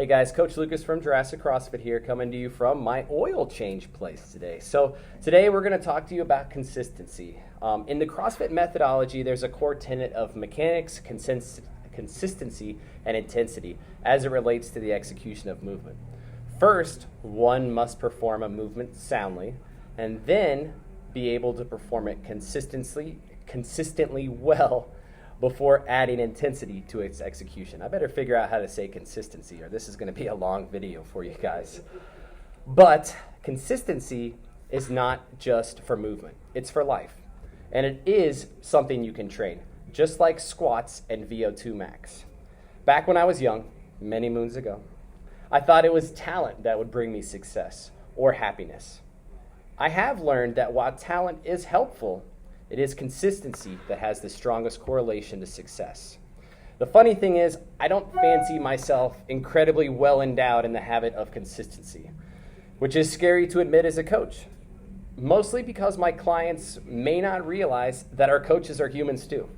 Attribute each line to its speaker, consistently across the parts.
Speaker 1: Hey guys, Coach Lucas from Jurassic CrossFit here, coming to you from my oil change place today. So today we're going to talk to you about consistency. In the CrossFit methodology, there's a core tenet of mechanics, consistency, and intensity as it relates to the execution of movement. First, one must perform a movement soundly, and then be able to perform it consistently well before adding intensity to its execution. I better figure out how to say consistency, or this is going to be a long video for you guys. But consistency is not just for movement, it's for life. And it is something you can train, just like squats and VO2 max. Back when I was young, many moons ago, I thought it was talent that would bring me success or happiness. I have learned that while talent is helpful, it is consistency that has the strongest correlation to success. The funny thing is, I don't fancy myself incredibly well endowed in the habit of consistency, which is scary to admit as a coach, mostly because my clients may not realize that our coaches are humans too.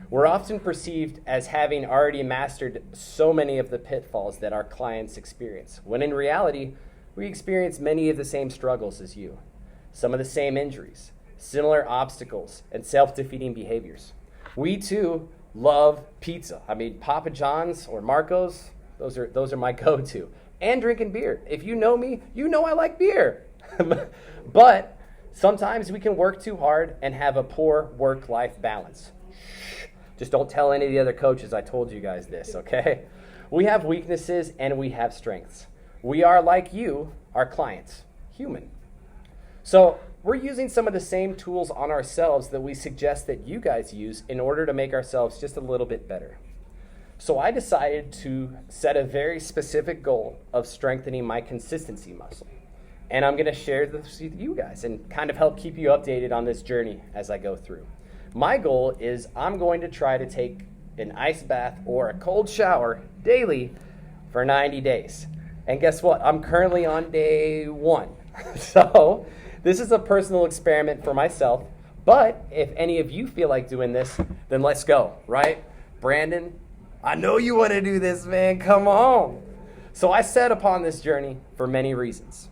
Speaker 1: We're often perceived as having already mastered so many of the pitfalls that our clients experience, when in reality, we experience many of the same struggles as you, some of the same injuries, similar obstacles, and self-defeating behaviors. We too love pizza. I mean, Papa John's or Marco's, those are my go-to. And drinking beer. If you know me, you know I like beer. But sometimes we can work too hard and have a poor work-life balance. Shh. Just don't tell any of the other coaches I told you guys this, okay? We have weaknesses and we have strengths. We are, like you, our clients, human. So we're using some of the same tools on ourselves that we suggest that you guys use in order to make ourselves just a little bit better. So I decided to set a very specific goal of strengthening my consistency muscle. And I'm going to share this with you guys and kind of help keep you updated on this journey as I go through. My goal is I'm going to try to take an ice bath or a cold shower daily for 90 days. And guess what? I'm currently on day 1. So this is a personal experiment for myself, but if any of you feel like doing this, then let's go, right? Brandon, I know you want to do this, man. Come on. So I set upon this journey for many reasons.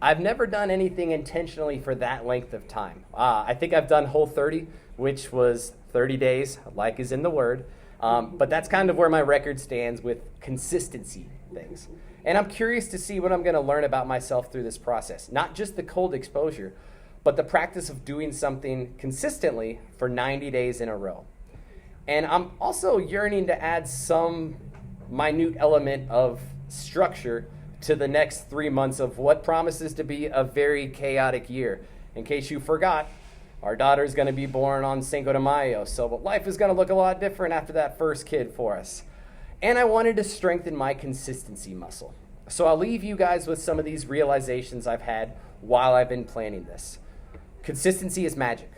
Speaker 1: I've never done anything intentionally for that length of time. I think I've done Whole30, which was 30 days, like is in the word. But that's kind of where my record stands with consistency things. And I'm curious to see what I'm going to learn about myself through this process. Not just the cold exposure, but the practice of doing something consistently for 90 days in a row. And I'm also yearning to add some minute element of structure to the next 3 months of what promises to be a very chaotic year. In case you forgot, our daughter's going to be born on Cinco de Mayo, so life is going to look a lot different after that first kid for us. And I wanted to strengthen my consistency muscle. So I'll leave you guys with some of these realizations I've had while I've been planning this. Consistency is magic.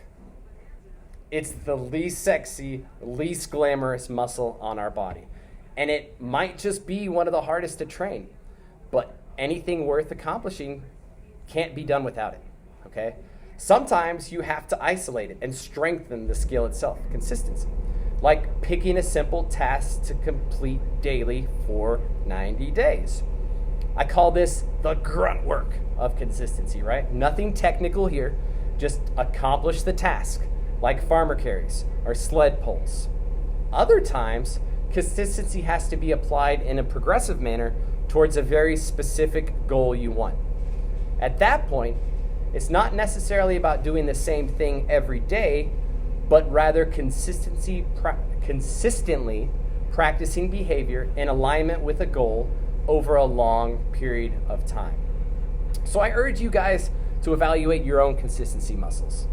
Speaker 1: It's the least sexy, least glamorous muscle on our body. And it might just be one of the hardest to train. But anything worth accomplishing can't be done without it, okay? Sometimes you have to isolate it and strengthen the skill itself, consistency. Like picking a simple task to complete daily for 90 days. I call this the grunt work of consistency, right? Nothing technical here, just accomplish the task, like farmer carries or sled pulls. Other times, consistency has to be applied in a progressive manner towards a very specific goal you want. At that point, it's not necessarily about doing the same thing every day, but rather consistently practicing behavior in alignment with a goal over a long period of time. So I urge you guys to evaluate your own consistency muscles.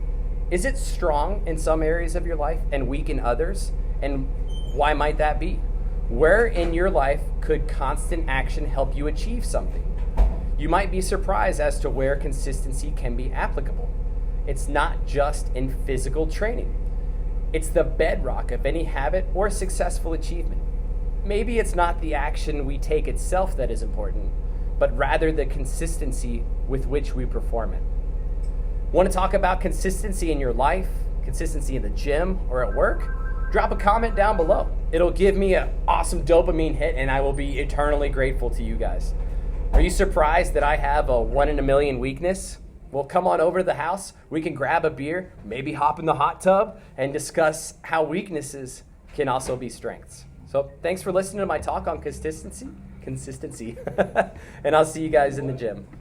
Speaker 1: Is it strong in some areas of your life and weak in others? And why might that be? Where in your life could constant action help you achieve something? You might be surprised as to where consistency can be applicable. It's not just in physical training. It's the bedrock of any habit or successful achievement. Maybe it's not the action we take itself that is important, but rather the consistency with which we perform it. Want to talk about consistency in your life, consistency in the gym or at work? drop a comment down below. It'll give me an awesome dopamine hit, and I will be eternally grateful to you guys. Are you surprised that I have a 1 in a million weakness? Well, come on over to the house. We can grab a beer, maybe hop in the hot tub, and discuss how weaknesses can also be strengths. So thanks for listening to my talk on consistency, and I'll see you guys in the gym.